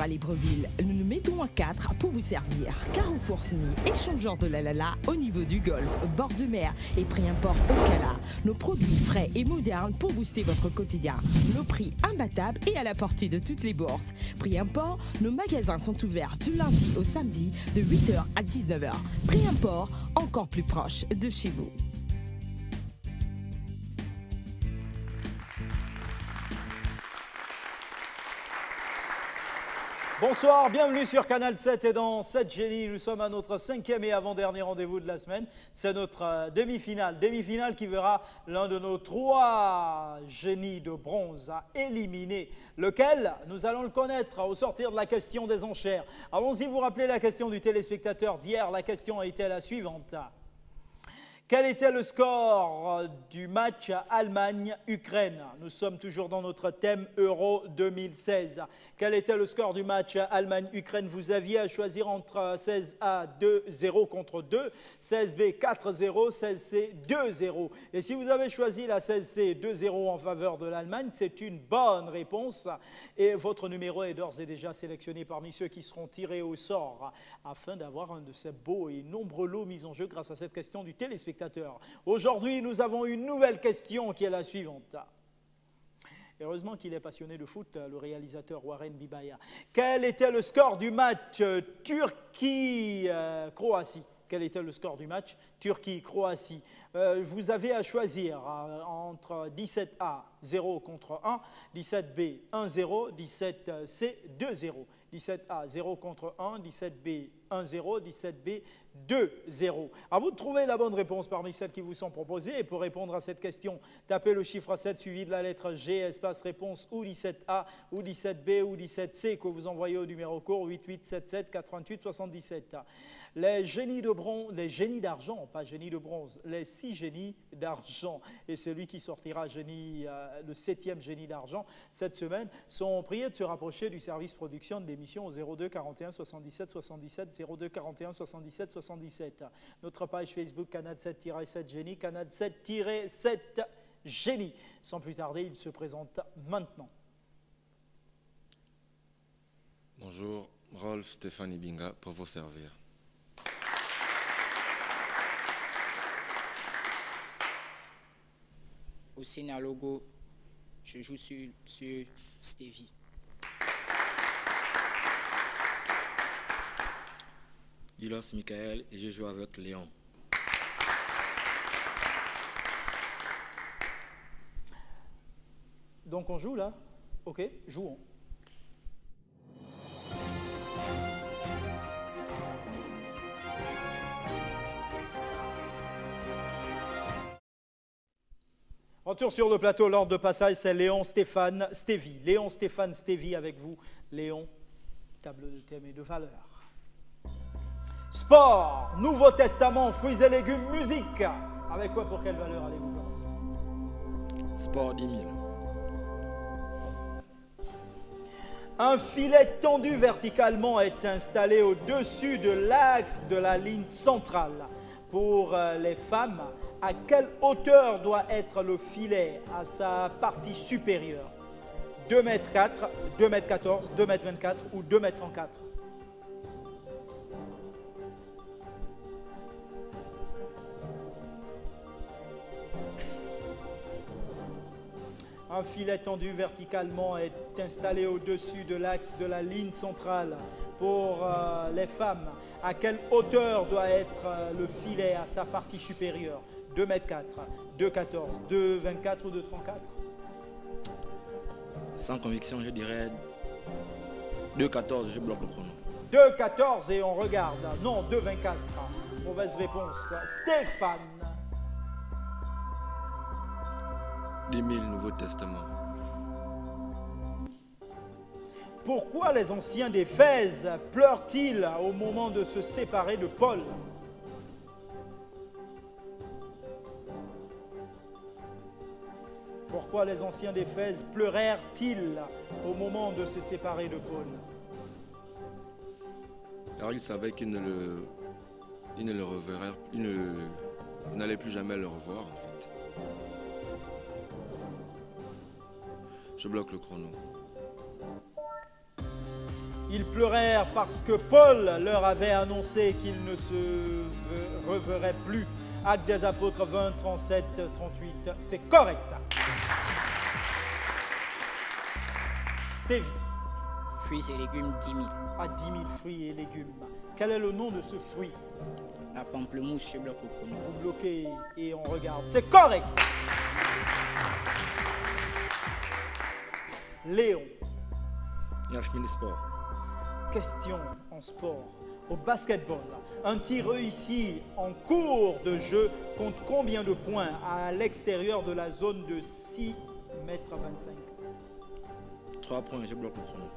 à Libreville, nous nous mettons à 4 pour vous servir. Carrefour Sny, échangeur de la Lala au niveau du golfe, bord de mer et prix import au Cala. Nos produits frais et modernes pour booster votre quotidien. Nos prix imbattables et à la portée de toutes les bourses. Prix import, nos magasins sont ouverts du lundi au samedi de 8h à 19h. Prix import, encore plus proche de chez vous. Bonsoir, bienvenue sur Canal 7 et dans 7 Génies. Nous sommes à notre 5e et avant-dernier rendez-vous de la semaine. C'est notre demi-finale. Demi-finale qui verra l'un de nos 3 génies de bronze à éliminer. Lequel? Nous allons le connaître au sortir de la question des enchères. Allons-y vous rappeler la question du téléspectateur d'hier. La question a été la suivante. Quel était le score du match Allemagne-Ukraine? Nous sommes toujours dans notre thème Euro 2016. Quel était le score du match Allemagne-Ukraine? Vous aviez à choisir entre 16A 2-0 contre 2, 16B 4-0, 16C 2-0. Et si vous avez choisi la 16C 2-0 en faveur de l'Allemagne, c'est une bonne réponse. Et votre numéro est d'ores et déjà sélectionné parmi ceux qui seront tirés au sort afin d'avoir un de ces beaux et nombreux lots mis en jeu grâce à cette question du téléspectateur. Aujourd'hui, nous avons une nouvelle question qui est la suivante. Heureusement qu'il est passionné de foot, le réalisateur Warren Bibaya. Quel était le score du match Turquie-Croatie? Quel était le score du match Turquie-Croatie? Vous avez à choisir entre 17A 0 contre 1, 17B 1-0, 17C 2-0. 17A 0 contre 1, 17B 1-0, 17B 2-0. À vous de trouver la bonne réponse parmi celles qui vous sont proposées. Et pour répondre à cette question, tapez le chiffre 7 suivi de la lettre G, espace réponse ou 17A ou 17B ou 17C que vous envoyez au numéro court 8877 88 77. Les génies de bronze, les génies d'argent, pas génies de bronze, les 6 génies d'argent. Et celui qui sortira génie, le 7e génie d'argent cette semaine sont priés de se rapprocher du service production de l'émission au 02 41 77 77 02 41 77 77. Notre page Facebook Canal 7-7 génie, Canal 7-7 génie. Sans plus tarder, il se présente maintenant. Bonjour, Rolf Stéphane Ibinga pour vous servir. Au Sénalogo, je joue sur Stevie. Dilos Michael et je joue avec Léon. Donc on joue là? Ok, jouons. Retour sur le plateau, l'ordre de passage, c'est Léon Stéphane Stevie. Léon Stéphane Stevie avec vous. Léon, table de thème et de valeur. Sport, Nouveau Testament, fruits et légumes, musique. Avec quoi, pour quelle valeur allez-vous commencer? Sport 10 000. Un filet tendu verticalement est installé au-dessus de l'axe de la ligne centrale. Pour les femmes, à quelle hauteur doit être le filet à sa partie supérieure? 2 m 4, 2 m 14, 2 m 24 ou 2 m 34? Un filet tendu verticalement est installé au-dessus de l'axe de la ligne centrale. Pour les femmes, à quelle hauteur doit être le filet à sa partie supérieure? 2 m 4, 2 m 14, 2 m 24 ou 2 m 34? Sans conviction, je dirais 2 m 14, je bloque le chrono. 2 m 14 et on regarde. Non, 2 m 24. Mauvaise réponse. Stéphane. 10 000 Nouveau Testament. Pourquoi les anciens d'Éphèse pleurent-ils au moment de se séparer de Paul? Pourquoi les anciens d'Éphèse pleurèrent-ils au moment de se séparer de Paul? Alors ils savaient qu'ils ne le reverraient, ils n'allaient plus jamais le revoir en fait. Je bloque le chrono. Ils pleurèrent parce que Paul leur avait annoncé qu'il ne se reverrait plus. Actes des Apôtres 20, 37, 38. C'est correct. Stevie. Fruits et légumes 10 000. À 10 000 fruits et légumes. Quel est le nom de ce fruit? La pamplemousse, je bloque au chrono. Vous bloquez et on regarde. C'est correct. Léon. 9000 sports. Question en sport. Au basketball, un tir réussi en cours de jeu compte combien de points à l'extérieur de la zone de 6,25 m? 3 points, je bloque le chrono.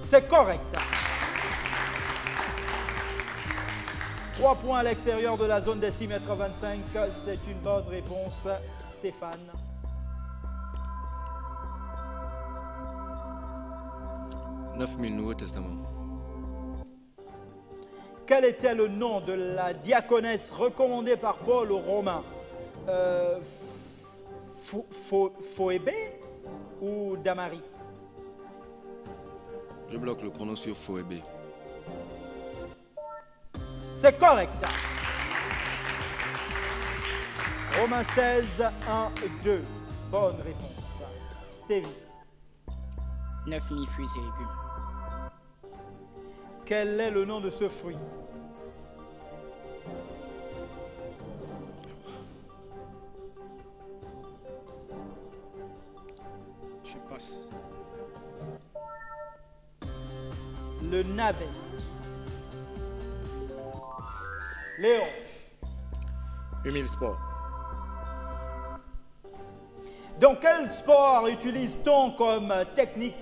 C'est correct. 3 points à l'extérieur de la zone des 6,25 m. C'est une bonne réponse. Stéphane. « 9000 Nouveau Testament. Quel était le nom de la diaconesse recommandée par Paul aux Romains? Phoébé ou Damari? Je bloque le chrono sur Phoébé. C'est correct. Romains 16, 1, 2. Bonne réponse. Stevie. 9000 fruits et légumes. Quel est le nom de ce fruit? Je passe. Le navet. Léon. 8000 sports. Dans quel sport utilise-t-on comme technique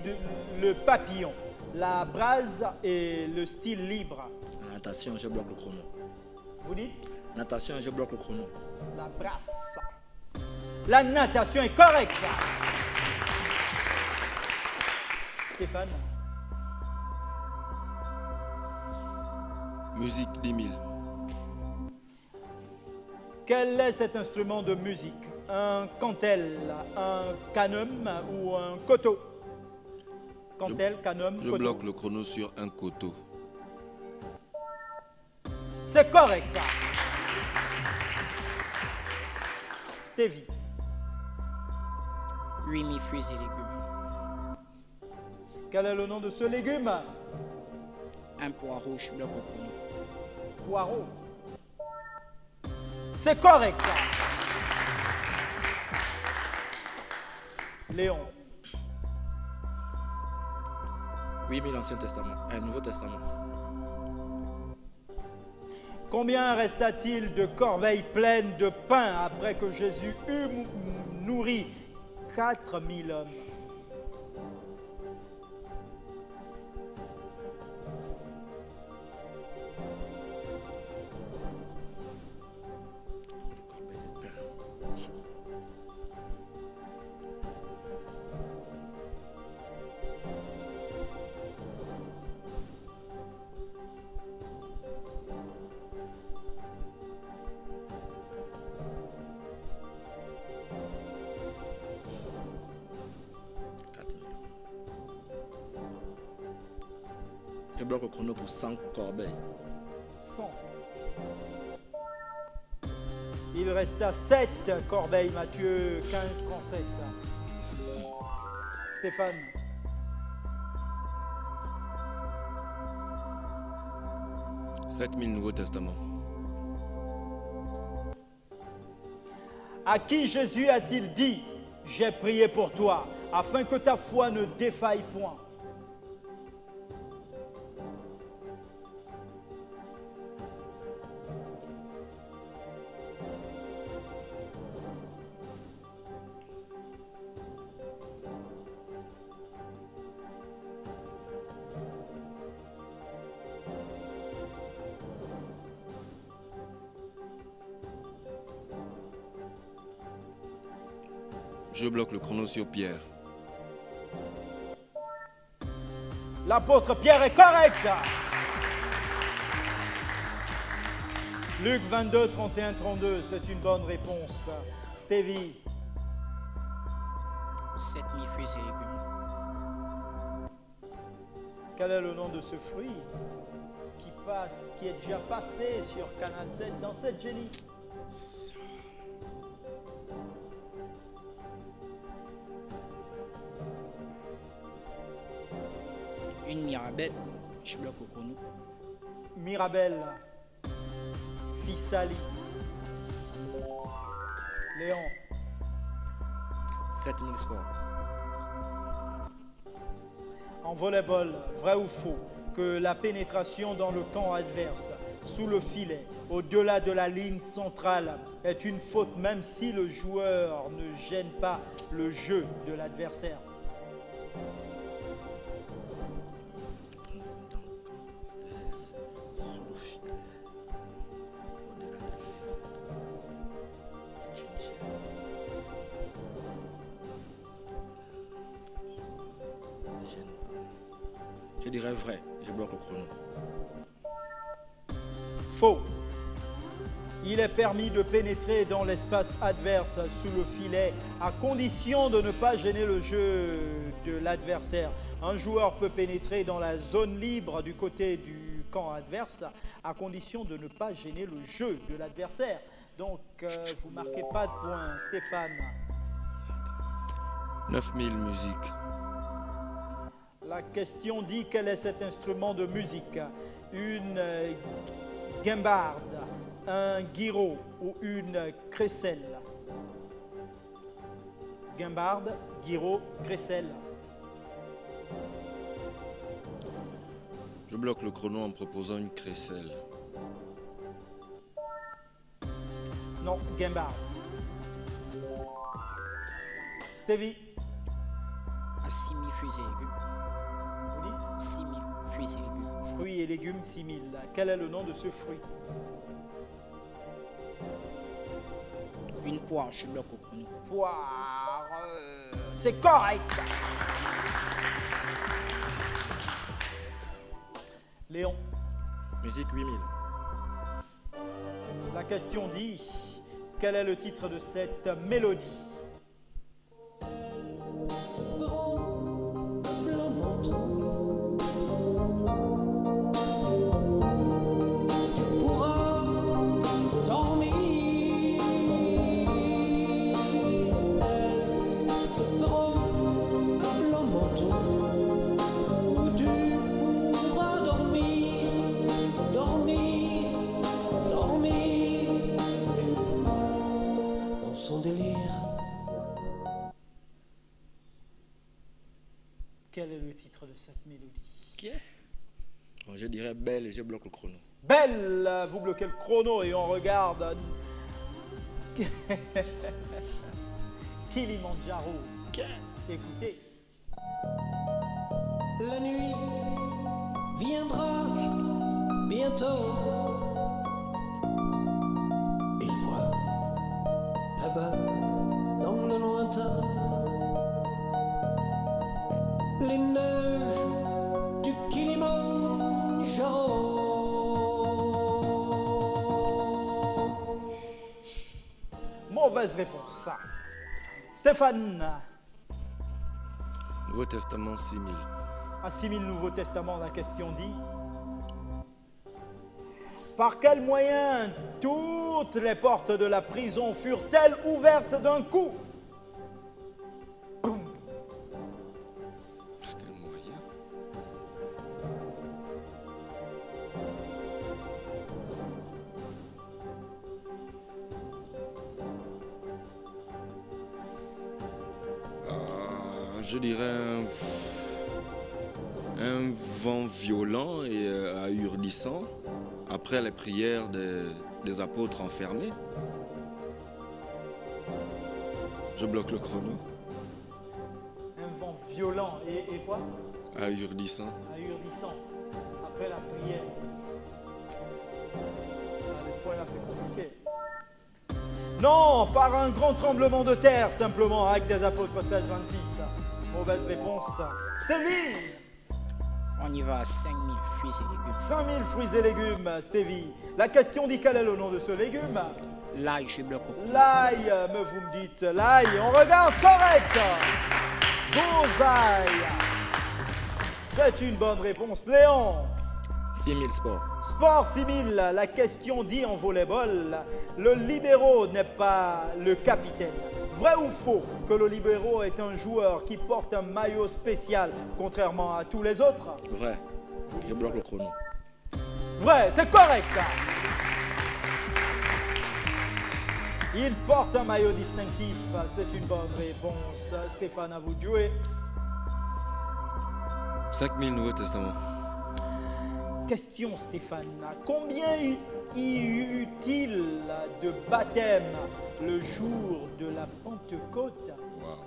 le papillon, la brase et le style libre? La natation, je bloque le chrono. Vous dites? Natation, je bloque le chrono. La brasse. La natation est correcte. Stéphane. Musique 10 000. Quel est cet instrument de musique? Un cantel, un canum ou un koto? Cantel, canum, Je koto. bloque le chrono sur un koto. C'est correct. Stevie. 8000 fruits et légumes. Quel est le nom de ce légume? Un poireau, je bloque au chrono. Poireau. C'est correct. Léon. 8000 Ancien Testament. Nouveau Testament. Combien resta-t-il de corbeilles pleines de pain après que Jésus eut nourri 4000 hommes? Je bloque le chrono pour 100 corbeilles. 100. Il resta 7 corbeilles, Matthieu 15, 37. Stéphane. « 7000 Nouveau Testament. À qui Jésus a-t-il dit, j'ai prié pour toi, afin que ta foi ne défaille point? Je bloque le chrono sur Pierre. L'apôtre Pierre est correct. Luc 22, 31, 32, c'est une bonne réponse. Stevie. 7000 fruits et légumes. Quel est le nom de ce fruit qui est déjà passé sur Canal 7 dans cette génie? Une mirabelle, je bloque au chrono. Mirabelle, Fissali, Léon. 7000 sports. En volleyball, vrai ou faux, que la pénétration dans le camp adverse, sous le filet, au-delà de la ligne centrale, est une faute même si le joueur ne gêne pas le jeu de l'adversaire? Je dirais vrai, je bloque le chrono. Faux. Il est permis de pénétrer dans l'espace adverse sous le filet à condition de ne pas gêner le jeu de l'adversaire. Un joueur peut pénétrer dans la zone libre du côté du camp adverse à condition de ne pas gêner le jeu de l'adversaire. Donc, vous ne marquez pas de points. Stéphane. 9000 musiques. La question dit quel est cet instrument de musique? Une guimbarde, un guiro ou une crécelle? Guimbarde, guiro, crécelle. Je bloque le chrono en proposant une crécelle. Non, guimbarde. Stevie. À 6000 fruits et légumes. Vous dites 6000 fruits et légumes. fruits et légumes 6000. Quel est le nom de ce fruit? Une poire, je bloque au chrono. Poire. C'est correct. Léon. Musique 8000. La question dit quel est le titre de cette mélodie? Quel est le titre de cette mélodie? Bon, je dirais belle et je bloque le chrono. Belle, vous bloquez le chrono et on regarde Kilimandjaro. Écoutez. La nuit viendra bientôt. Il voit là-bas dans le lointain les neiges du Kilimandjaro. Mauvaise réponse. Stéphane. Nouveau Testament 6000. À 6000 Nouveaux Testaments, la question dit par quel moyen toutes les portes de la prison furent-elles ouvertes d'un coup? Boum. Quel moyen? Je dirais un vent violent et ahurdissant après les prières des apôtres enfermés. Je bloque le chrono. Un vent violent et quoi? Ahurdissant. Ahurdissant. Après la prière. Ah, le point là, c'est compliqué. Non, par un grand tremblement de terre, simplement, avec des apôtres 16-26. Mauvaise réponse. Stevie. On y va à 5000 fruits et légumes. 5000 fruits et légumes, Stevie. La question dit quel est le nom de ce légume? L'ail, je bloque au chrono. L'ail, mais vous me dites l'ail. On regarde, correct. Bullseye. C'est une bonne réponse. Léon. 6000 sport. Sport 6000, la question dit en volleyball, le libéro n'est pas le capitaine. Vrai ou faux que le libéro est un joueur qui porte un maillot spécial, contrairement à tous les autres? Vrai. Je bloque le chrono. Vrai, c'est correct. Il porte un maillot distinctif, c'est une bonne réponse. Stéphane, à vous de jouer. 5000 Nouveau Testament. Question Stéphane, combien y eut-il de baptêmes le jour de la Pentecôte? Wow.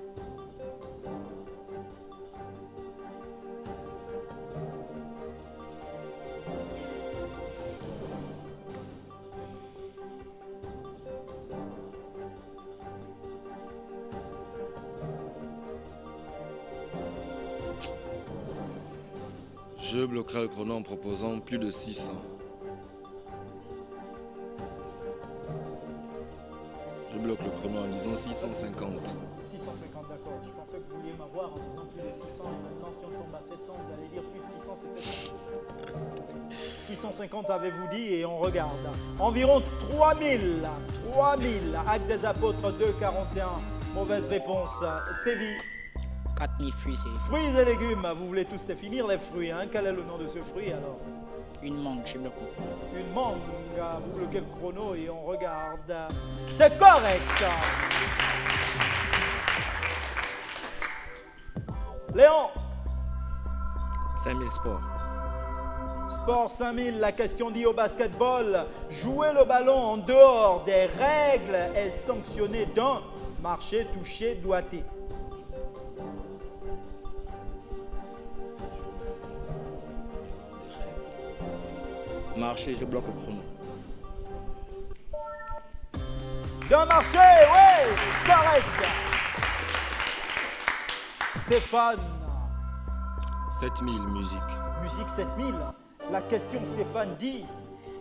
Je bloquerai le chrono en proposant plus de 600. Je bloque le chrono en disant 650. 650, d'accord. Je pensais que vous vouliez m'avoir en disant plus de 600. Et maintenant, si on tombe à 700, vous allez dire plus de 600, c'est peut-être 650, avez-vous dit, et on regarde. Environ 3000. 3000. Actes des Apôtres 2,41. Mauvaise réponse. Stevie. 4000 fruits et légumes. Fruits et légumes. Vous voulez tous les finir, les fruits, hein? Quel est le nom de ce fruit, alors? Une mangue, je bloque le chrono. Une mangue. Vous bloquez le chrono et on regarde. C'est correct. Léon. 5000 sport. Sport 5000, la question dit au basketball. Jouer le ballon en dehors des règles est sanctionné d'un marché, touché, doigté. Marché, je bloque le chrono. D'un marché, oui, correct. Stéphane. 7000 musique. Musique 7000. La question Stéphane dit,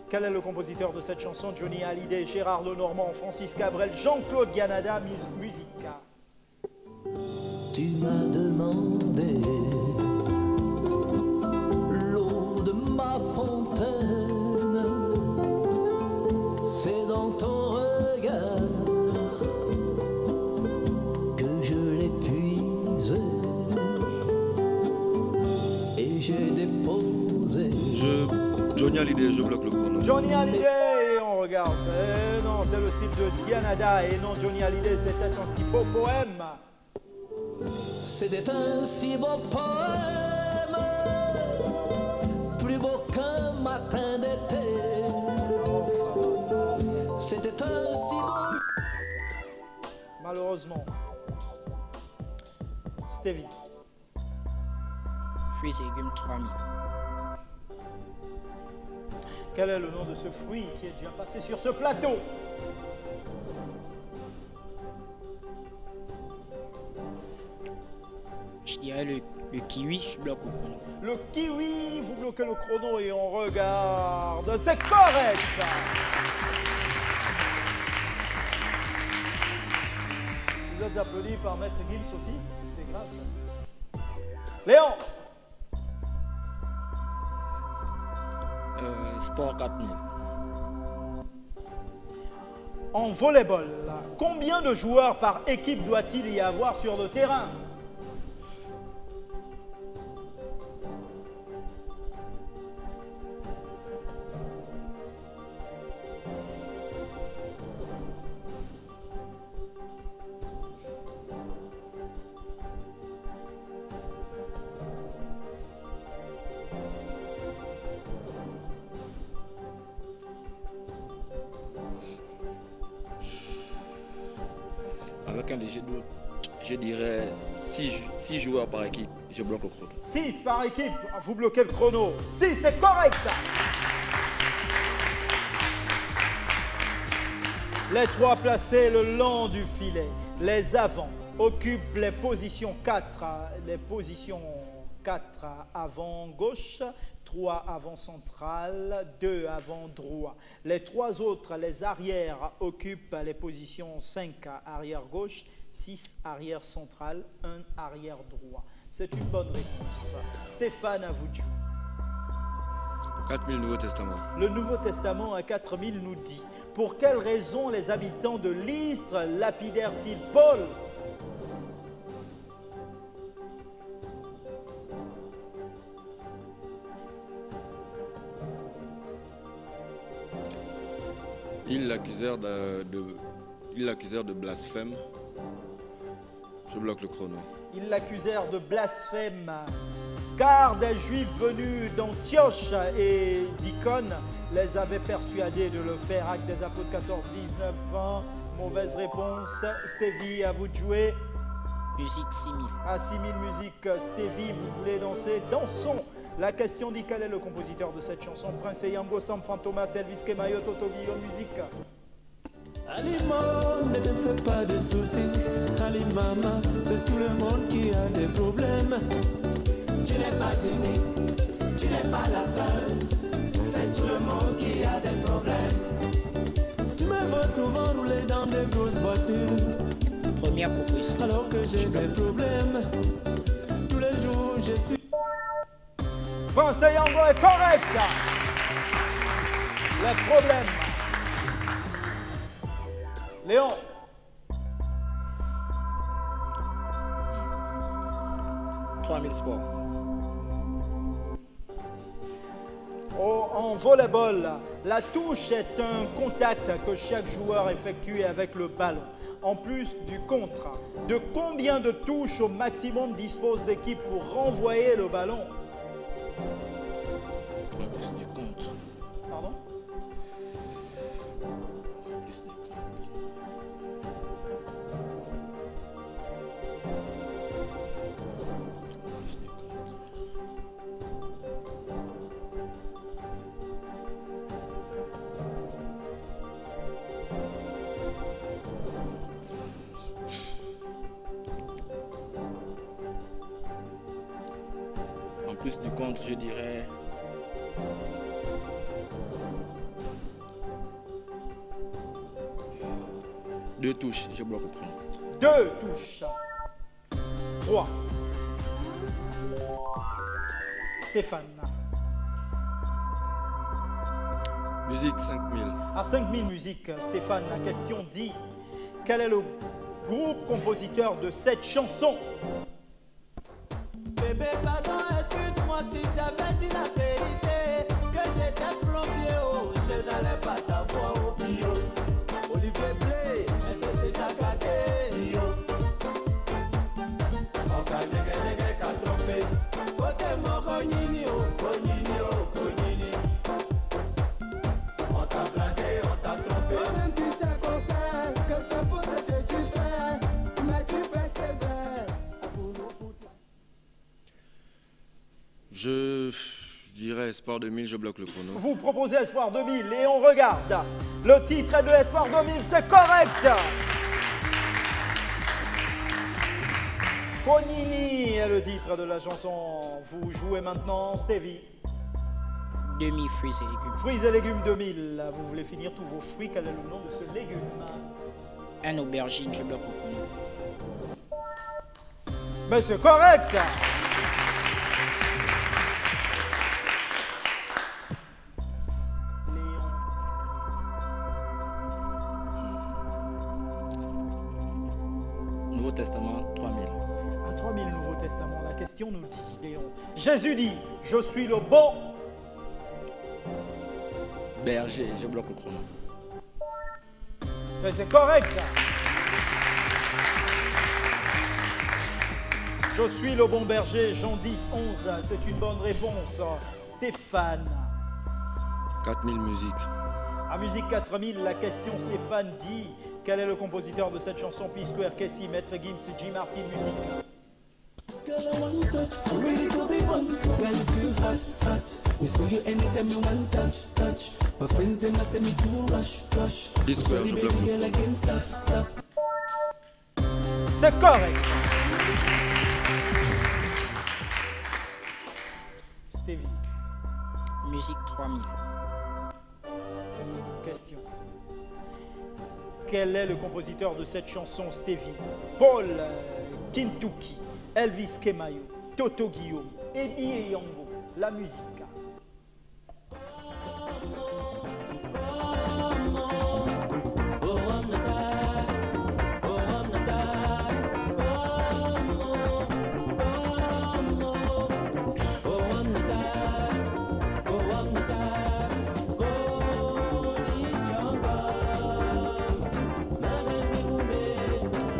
quel est le compositeur de cette chanson? Johnny Hallyday, Gérard Lenormand, Francis Cabrel, Jean-Claude Ganada, musique. Tu m'as demandé l'eau de ma fontaine, c'est dans ton regard que je l'ai puisé et j'ai déposé. Johnny Hallyday, je bloque le chrono. Johnny Hallyday, on regarde. Eh non, c'est le style de Ganada et non Johnny Hallyday, c'était un si beau poème. C'était un si beau poème, plus beau qu'un matin d'été. C'était un si beau... Malheureusement. Stevie. Fruits et légumes 3000. Quel est le nom de ce fruit qui est déjà passé sur ce plateau? Je dirais le kiwi, je bloque au chrono. Le kiwi, vous bloquez le chrono et on regarde. C'est correct. Vous êtes applaudis par Maître Gims aussi. C'est grave ça. Léon. Sport 4000. En volleyball, combien de joueurs par équipe doit-il y avoir sur le terrain? Avec un léger doute, je dirais 6 joueurs par équipe. Je bloque le chrono. 6 par équipe, vous bloquez le chrono. 6, c'est correct. Les 3 placés le long du filet. Les avants occupent les positions 4. Les positions 4 avant gauche, 3 avant central, 2 avant droit. Les 3 autres, les arrières, occupent les positions 5 arrière gauche, 6 arrière central, 1 arrière droit. C'est une bonne réponse. Stéphane, à vous de jouer. 4000 Nouveau Testament. Le Nouveau Testament à 4000 nous dit: pour quelle raison les habitants de Lystre lapidèrent-ils Paul? Ils l'accusèrent de blasphème. Je bloque le chrono. Ils l'accusèrent de blasphème, car des Juifs venus d'Antioche et d'Icône les avaient persuadés de le faire. Actes des Apôtres 14, 19, 20. Mauvaise réponse. Stevie, à vous de jouer. Musique 6000. À 6000 musiques, Stevie, vous voulez danser? Dansons. La question dit: quel est le compositeur de cette chanson? Prince Yango, Sam Fantomas, Elvis Kemayo, Toto Guillaume, musique. Ali maman, ne te fais pas de soucis. Ali maman, c'est tout le monde qui a des problèmes. Tu n'es pas unique, tu n'es pas la seule. C'est tout le monde qui a des problèmes. Tu me vois souvent rouler dans des grosses voitures. Première proposition. Alors que j'ai des problèmes. Tous les jours, je suis. Prince Yango est correct. Les problèmes. Léon. « 3000 sports. En volleyball, la touche est un contact que chaque joueur effectue avec le ballon, en plus du contre. De combien de touches au maximum dispose l'équipe pour renvoyer le ballon? En plus du contre. Pardon? En plus du contre. En plus du contre. En plus du contre, je dirais. Deux touches, je bloque le chrono. 2 touches. 3. Stéphane. Musique 5000. À 5000 musiques, Stéphane, la question dit: quel est le groupe compositeur de cette chanson? Bébé, pardon, excuse-moi si j'avais dit la vérité. Que j'étais plombier, oh, je n'allais pas t'avoir au bio. Olivier Blé, mais c'est déjà gâté. On t'a négé qu'à tromper. Côté mon cognini, oh, cognini, oh, cognini. On t'a blagué, on t'a trompé. Toi-même tu sais qu'on sait que c'est faux ce que tu fais. Mais tu persévères pour nous foutre. Je dirais Espoir 2000, je bloque le chrono. Vous proposez Espoir 2000 et on regarde. Le titre est de Espoir 2000, c'est correct. Cognini est le titre de la chanson. Vous jouez maintenant, Stevie. Demi-fruits et légumes. Fruits et légumes 2000. Vous voulez finir tous vos fruits. Quel est le nom de ce légume? Un aubergine, je bloque le chrono. Mais c'est correct. Léon. Nouveau Testament, 3000. À 3000 Nouveau Testament, la question nous dit, Léon. Jésus dit: je suis le bon. Berger, je bloque le chrono. Mais c'est correct. Je suis le bon berger, Jean 10, 11. C'est une bonne réponse. Stéphane. 4000 musiques. À musique 4000, la question Stéphane dit: quel est le compositeur de cette chanson? P-Square, Casey, Maître Gims, G. Martin, musique. Girl, I want touch, I'm ready to be one. Girl, you feel hot, hot. We see you anytime you want touch, touch. My friends them I say me to rush, rush. P-Square, je bloque le Girl, chrono. I can't stop, stop. C'est correct. Stevie, Musique 3000. question. Quel est le compositeur de cette chanson, Stevie? Paul Kintuki, Elvis Kemayo, Toto Guillaume, Eddie et Yango, la musique.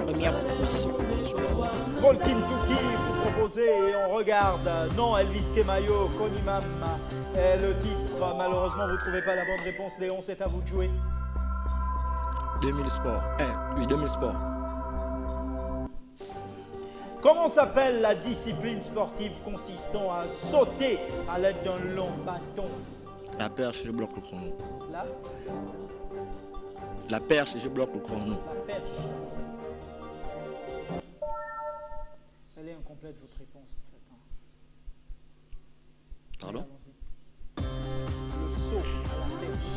Première proposition. Volkin Tuki, vous proposez et on regarde. Non, Elvis Kemayo, Konimam est le titre. Malheureusement, vous ne trouvez pas la bonne réponse. Léon, c'est à vous de jouer. 2000 sports. Oui, 2000 sports. Comment s'appelle la discipline sportive consistant à sauter à l'aide d'un long bâton? La perche, je bloque le chrono. Là, La perche, je bloque le chrono. la perche. Elle est incomplète, votre réponse. En fait. Pardon? Allons-y. Le saut à la perche.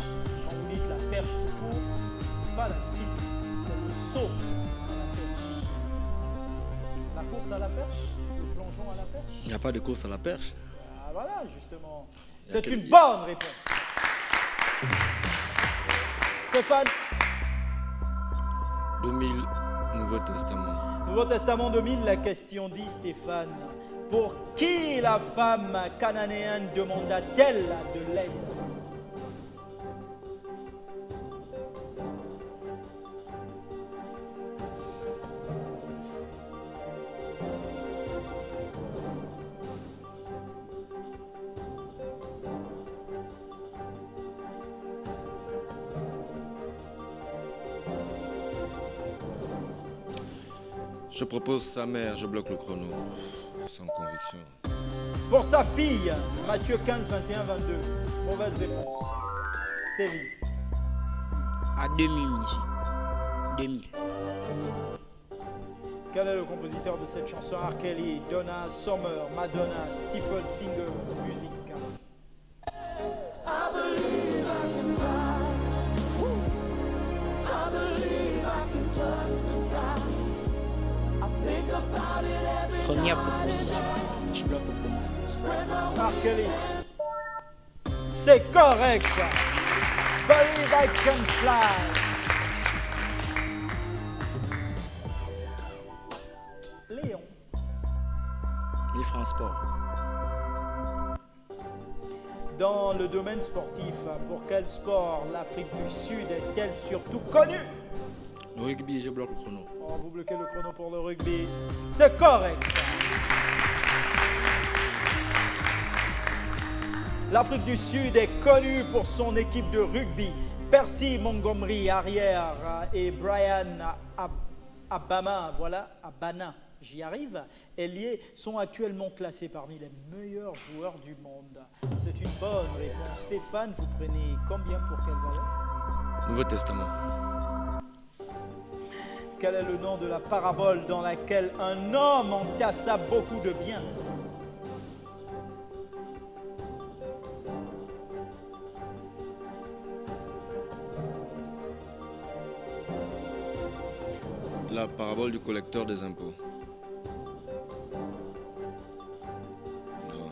Quand vous dites la perche tout court, c'est pas la discipline, c'est le saut à la perche. La course à la perche, le plongeon à la perche. Il n'y a pas de course à la perche. Ah voilà, justement. Il y a C'est quel- une bonne réponse. Stéphane, 2000, Nouveau Testament. Nouveau Testament 2000, la question dit, Stéphane, pour qui la femme cananéenne demanda-t-elle de l'aide? Je propose sa mère, je bloque le chrono. Sans conviction. Pour sa fille, Matthieu 15, 21, 22. Mauvaise réponse. Stevie. À 2000 musique. 2000. Quel est le compositeur de cette chanson? R. Kelly, Donna Summer, Madonna, Steeple Singer, musique. Première proposition. Je bloque le chrono. R. Kelly. C'est correct. Believe I Can Fly. Léon. 1000 francs sport. Dans le domaine sportif, pour quel sport l'Afrique du Sud est-elle surtout connue? Le rugby, je bloque le chrono. Oh, vous bloquez le chrono pour le rugby. C'est correct. L'Afrique du Sud est connue pour son équipe de rugby. Percy Montgomery, arrière, et Brian Abama, voilà, Abana, j'y arrive, ailier, sont actuellement classés parmi les meilleurs joueurs du monde. C'est une bonne réponse. Stéphane, vous prenez combien pour quelle valeur? Nouveau Testament. Quel est le nom de la parabole dans laquelle un homme entassa beaucoup de biens? La parabole du collecteur des impôts. Non.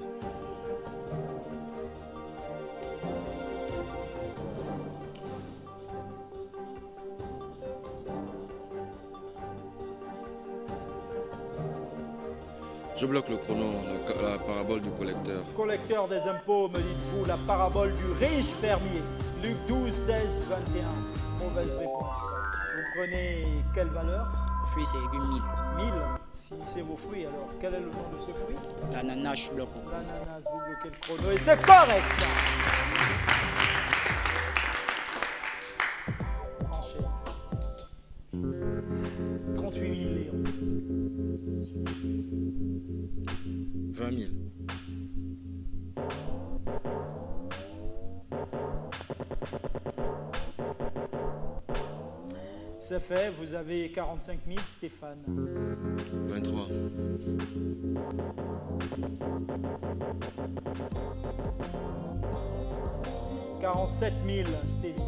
Je bloque le chrono, la parabole du collecteur. Collecteur des impôts, me dites-vous, la parabole du riche fermier. Luc 12, 16, 21. Mauvaise réponse. Vous prenez quelle valeur? Fruits et légumes 1000. 1000. Finissez vos fruits alors. Quel est le nom de ce fruit? L'ananas, je bloque le chrono. L'ananas, vous bloquez le chrono et c'est correct. Enchaîne. 38 000, Léon. 20 000. C'est fait, vous avez 45 000, Stéphane. 23. 47 000, Stéphane.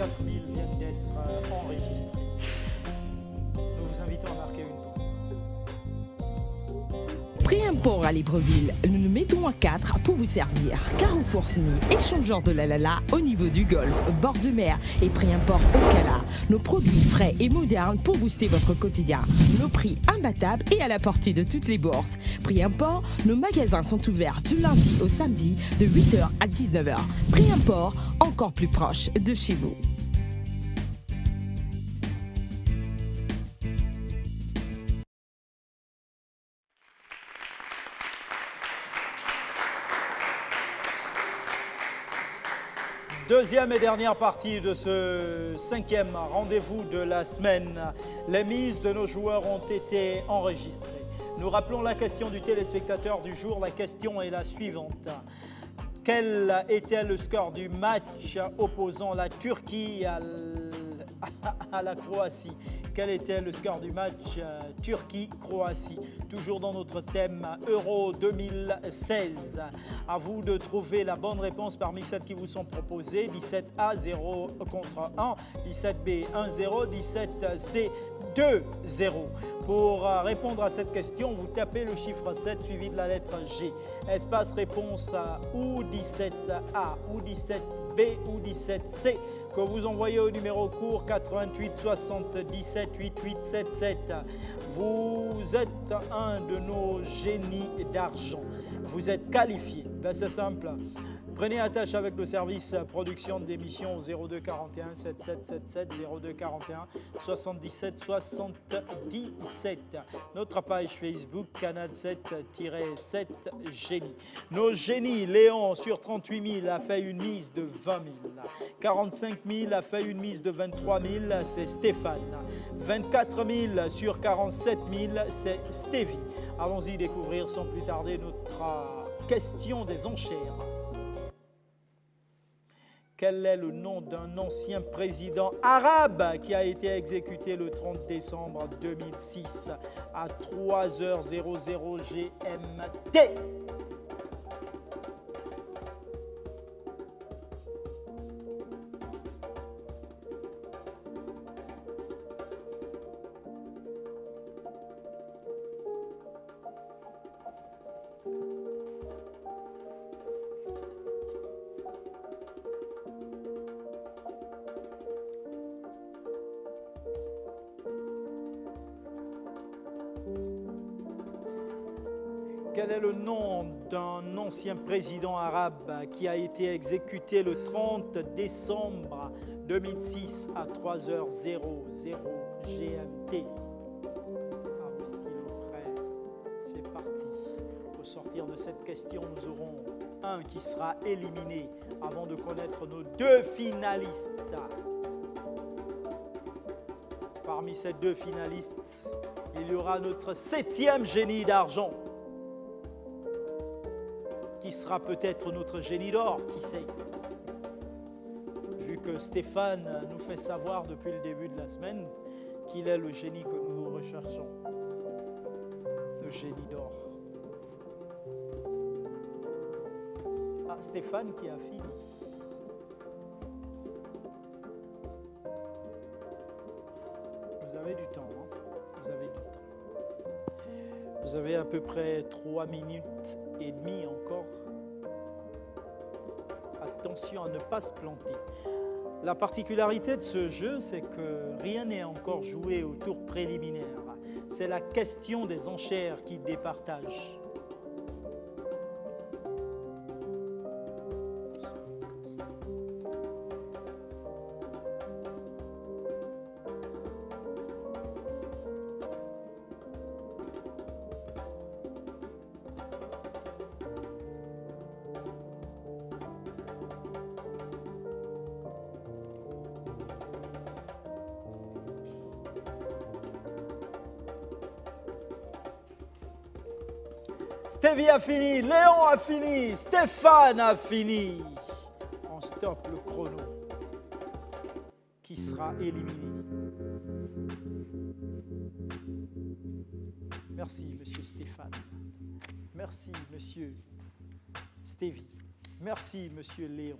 24 000 viennent d'être enregistrés. Nous vous invitons à marquer une pause. Pré-import à Libreville, nous nous mettons à 4 pour vous servir. Carrefour SNI, échangeur de la Lala au niveau du Golfe, bord de mer et pré-import au Cala. Nos produits frais et modernes pour booster votre quotidien. Nos prix imbattables et à la portée de toutes les bourses. Pré-import, nos magasins sont ouverts du lundi au samedi de 8h à 19h. Pré-import, encore plus proche de chez vous. Deuxième et dernière partie de ce 5e rendez-vous de la semaine. Les mises de nos joueurs ont été enregistrées. Nous rappelons la question du téléspectateur du jour. La question est la suivante. Quel était le score du match opposant la Turquie à la Croatie? Quel était le score du match Turquie-Croatie? Toujours dans notre thème Euro 2016. À vous de trouver la bonne réponse parmi celles qui vous sont proposées. 17A 0 contre 1, 17B 1-0, 17C 2-0. Pour répondre à cette question, vous tapez le chiffre 7 suivi de la lettre G. Espace réponse ou 17A ou 17B ou 17C. Que vous envoyez au numéro court 88 77 88 77. Vous êtes un de nos génies d'argent. Vous êtes qualifié. Ben, c'est simple. Prenez attache avec le service production d'émission au 02 41 7777 02 41 77 77. Notre page Facebook Canal 7-7 Génie. Nos génies, Léon sur 38 000 a fait une mise de 20 000. 45 000 a fait une mise de 23 000, c'est Stéphane. 24 000 sur 47 000, c'est Stevie. Allons-y découvrir sans plus tarder notre question des enchères. Quel est le nom d'un ancien président arabe qui a été exécuté le 30 décembre 2006 à 3h00 GMT? Quel est le nom d'un ancien président arabe qui a été exécuté le 30 décembre 2006 à 3h00 GMT? Ah, vos stylos prêts, c'est parti. Au sortir de cette question, nous aurons un qui sera éliminé avant de connaître nos deux finalistes. Parmi ces deux finalistes, il y aura notre 7e génie d'argent, qui sera peut-être notre génie d'or, qui sait. Vu que Stéphane nous fait savoir depuis le début de la semaine qu'il est le génie que nous recherchons, le génie d'or. Ah, Stéphane qui a fini. Vous avez du temps, hein? Vous avez du temps. Vous avez à peu près 3 minutes et demie encore. Attention à ne pas se planter. La particularité de ce jeu, c'est que rien n'est encore joué au tour préliminaire. C'est la question des enchères qui départage. Stevie a fini, Léon a fini, Stéphane a fini. On stoppe le chrono qui sera éliminé. Merci, monsieur Stéphane. Merci, monsieur Stevie. Merci, monsieur Léon,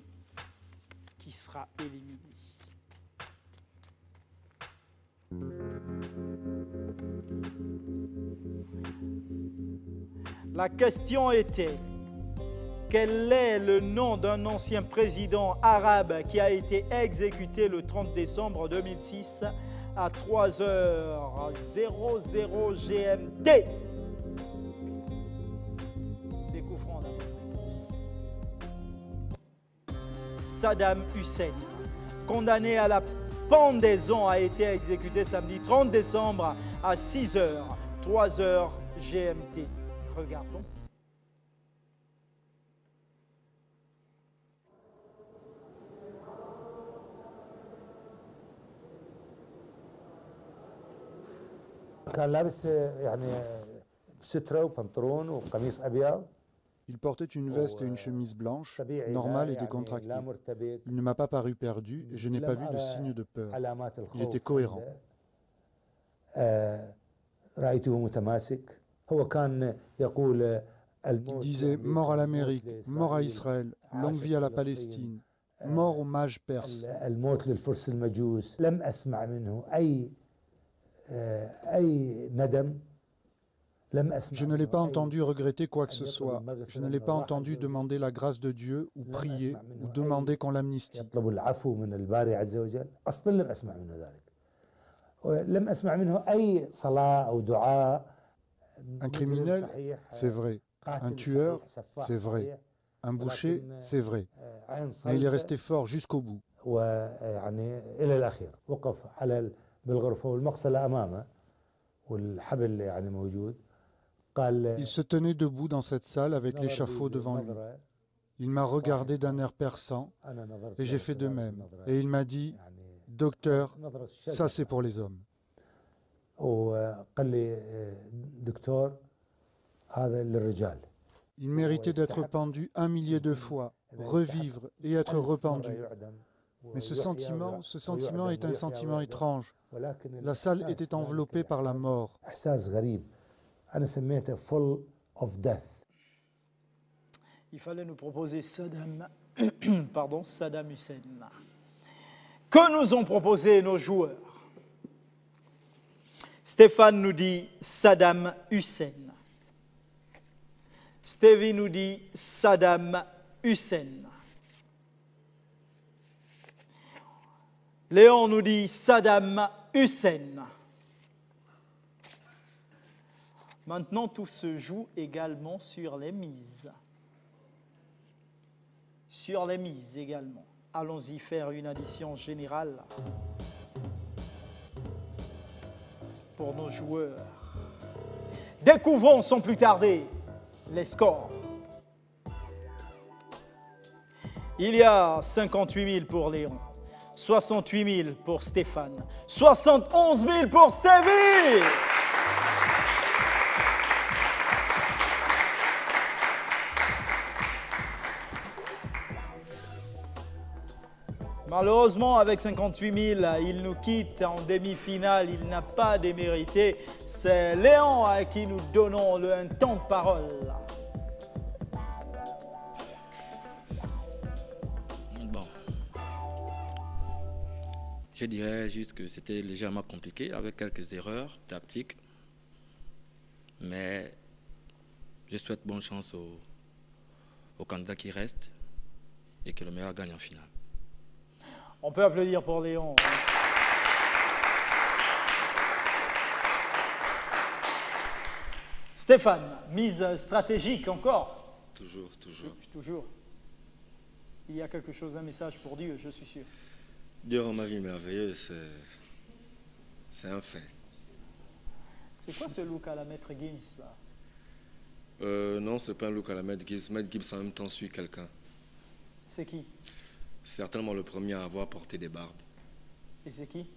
qui sera éliminé. La question était, quel est le nom d'un ancien président arabe qui a été exécuté le 30 décembre 2006 à 3h00 GMT? Découvrons la réponse. Saddam Hussein, condamné à la pendaison, a été exécuté samedi 30 décembre à 6h, 3h GMT. Regardons. كان لابس يعني سترة وبنطلون وقميص أبيض. Il portait une veste et une chemise blanche, normale et décontractée. Il ne m'a pas paru perdu et je n'ai pas vu de signe de peur. Il était cohérent. Il disait « Mort à l'Amérique, mort à Israël, longue vie à la Palestine, mort aux mages perses ». Je ne l'ai pas entendu regretter quoi que ce soit. Je ne l'ai pas entendu demander la grâce de Dieu ou prier ou demander qu'on l'amnistie. Un criminel, c'est vrai. Un tueur, c'est vrai. Un boucher, c'est vrai. Mais il est resté fort jusqu'au bout. Il se tenait debout dans cette salle avec l'échafaud devant lui. Il m'a regardé d'un air perçant et j'ai fait de même. Et il m'a dit « Docteur, ça c'est pour les hommes ». Il méritait d'être pendu 1 millier de fois, revivre et être rependu. Mais ce sentiment est un sentiment étrange. La salle était enveloppée par la mort. Il fallait nous proposer Saddam Hussein. Que nous ont proposé nos joueurs? Stéphane nous dit Saddam Hussein. Stevie nous dit Saddam Hussein. Léon nous dit Saddam Hussein. Maintenant, tout se joue également sur les mises. Sur les mises également. Allons-y faire une addition générale pour nos joueurs. Découvrons sans plus tarder les scores. Il y a 58 000 pour Léon, 68 000 pour Stéphane, 71 000 pour Stevie. Malheureusement, avec 58 000, il nous quitte en demi-finale. Il n'a pas démérité. C'est Léon à qui nous donnons un temps de parole. Bon. Je dirais juste que c'était légèrement compliqué avec quelques erreurs tactiques. Mais je souhaite bonne chance aux candidats qui restent et que le meilleur gagne en finale. On peut applaudir pour Léon. Stéphane, mise stratégique encore? Toujours, toujours. Toujours. Il y a quelque chose, un message pour Dieu, je suis sûr. Dieu rend ma vie merveilleuse, c'est un fait. C'est quoi ce look à la Maître Gims là? Non, c'est pas un look à la Maître Gims. Maître Gims en même temps suit quelqu'un. C'est qui? Certainement le premier à avoir porté des barbes. Et c'est qui?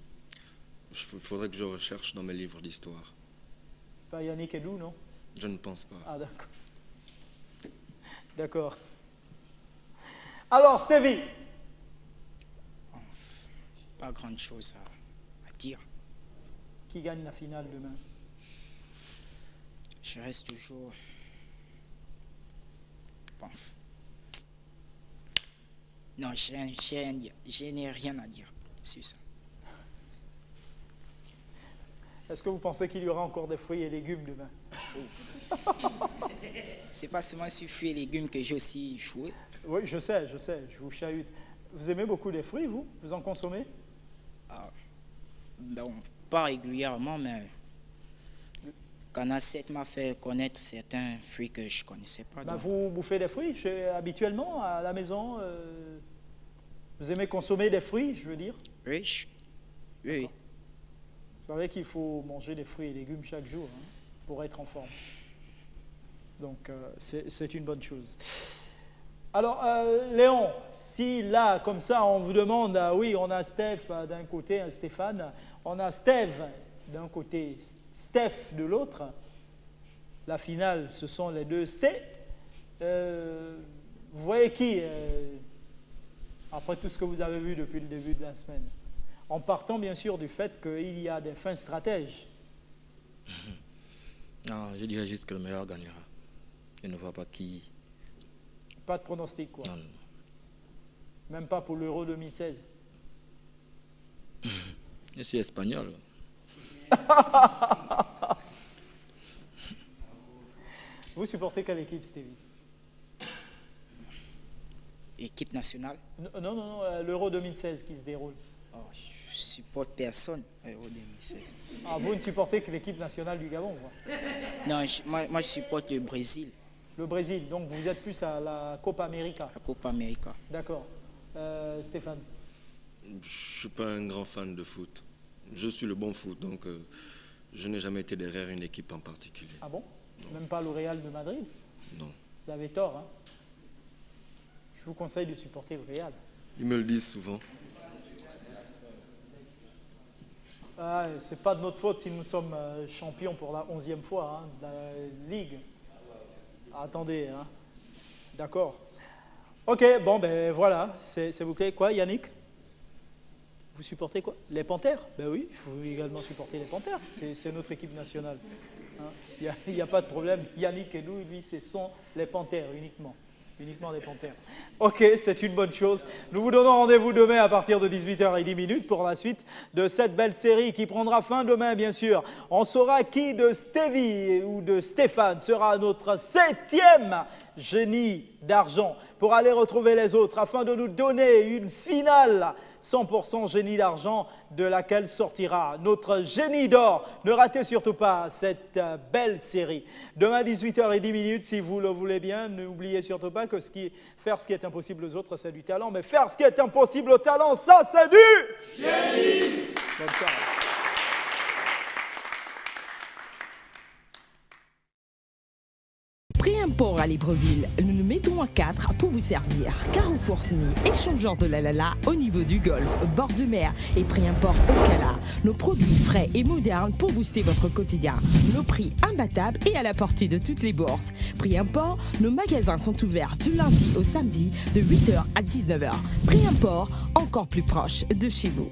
Il faudrait que je recherche dans mes livres d'histoire. Pas Yannick Edou, non? Je ne pense pas. Ah d'accord. D'accord. Alors, Stevie? Pas grande chose à dire. Qui gagne la finale demain? Je reste toujours... Bon. Non, je n'ai rien à dire sur ça. Est-ce que vous pensez qu'il y aura encore des fruits et légumes demain? C'est pas seulement sur fruits et légumes que j'ai aussi joué. Oui, je sais, je vous chahute. Vous aimez beaucoup les fruits, vous? Vous en consommez? Bon, pas régulièrement, mais Canal 7 m'a fait connaître certains fruits que je ne connaissais pas. Bah, vous bouffez des fruits habituellement à la maison? Vous aimez consommer des fruits, je veux dire? Oui. Oui. Vous savez qu'il faut manger des fruits et légumes chaque jour hein, pour être en forme. Donc, c'est une bonne chose. Alors, Léon, si là, comme ça, on vous demande, oui, on a Steph d'un côté, Stéphane, on a Steve d'un côté, Steph de l'autre, la finale, ce sont les deux Sté. Vous voyez qui, après tout ce que vous avez vu depuis le début de la semaine? En partant bien sûr du fait qu'il y a des fins stratèges. Non, je dirais juste que le meilleur gagnera. Je ne vois pas qui. Pas de pronostic, quoi. Non. Même pas pour l'Euro 2016. Je suis espagnol. Vous supportez quelle équipe, Stevie? Équipe nationale? Non, l'Euro 2016 qui se déroule. Oh, je supporte personne à l'Euro 2016. Ah, vous ne supportez que l'équipe nationale du Gabon, quoi? Non, moi je supporte le Brésil. Le Brésil, donc vous êtes plus à la Copa América. La Copa América. D'accord. Stéphane? Je ne suis pas un grand fan de foot. Je suis le bon foot, donc je n'ai jamais été derrière une équipe en particulier. Ah bon? Même pas le Real de Madrid? Non. Vous avez tort, hein? Je vous conseille de supporter le Real. Ils me le disent souvent. Ah, c'est pas de notre faute si nous sommes champions pour la 11e fois hein, de la Ligue. Attendez, hein. D'accord. Ok, bon, ben voilà, c'est bouclé. Quoi, Yannick? Vous supportez quoi? Les Panthères? Ben oui, il faut également supporter les Panthères. C'est notre équipe nationale. Il n'y a pas de problème. Yannick et nous, lui, ce sont les Panthères uniquement. Uniquement les Panthères. Ok, c'est une bonne chose. Nous vous donnons rendez-vous demain à partir de 18h10 pour la suite de cette belle série qui prendra fin demain, bien sûr. On saura qui de Stevie ou de Stéphane sera notre 7e génie d'argent pour aller retrouver les autres afin de nous donner une finale 100% génie d'argent de laquelle sortira notre génie d'or. Ne ratez surtout pas cette belle série. Demain 18h10, si vous le voulez bien, n'oubliez surtout pas que faire ce qui est impossible aux autres, c'est du talent, mais faire ce qui est impossible au talent, ça c'est du génie. Bonne soirée. Pré-import à Libreville, nous nous mettons à 4 pour vous servir. Carrefour Sni, échangeur de la au niveau du golfe, bord de mer et pré-import au Cala. Nos produits frais et modernes pour booster votre quotidien. Nos prix imbattables et à la portée de toutes les bourses. Pré-import, nos magasins sont ouverts du lundi au samedi de 8h à 19h. Pré-import, encore plus proche de chez vous.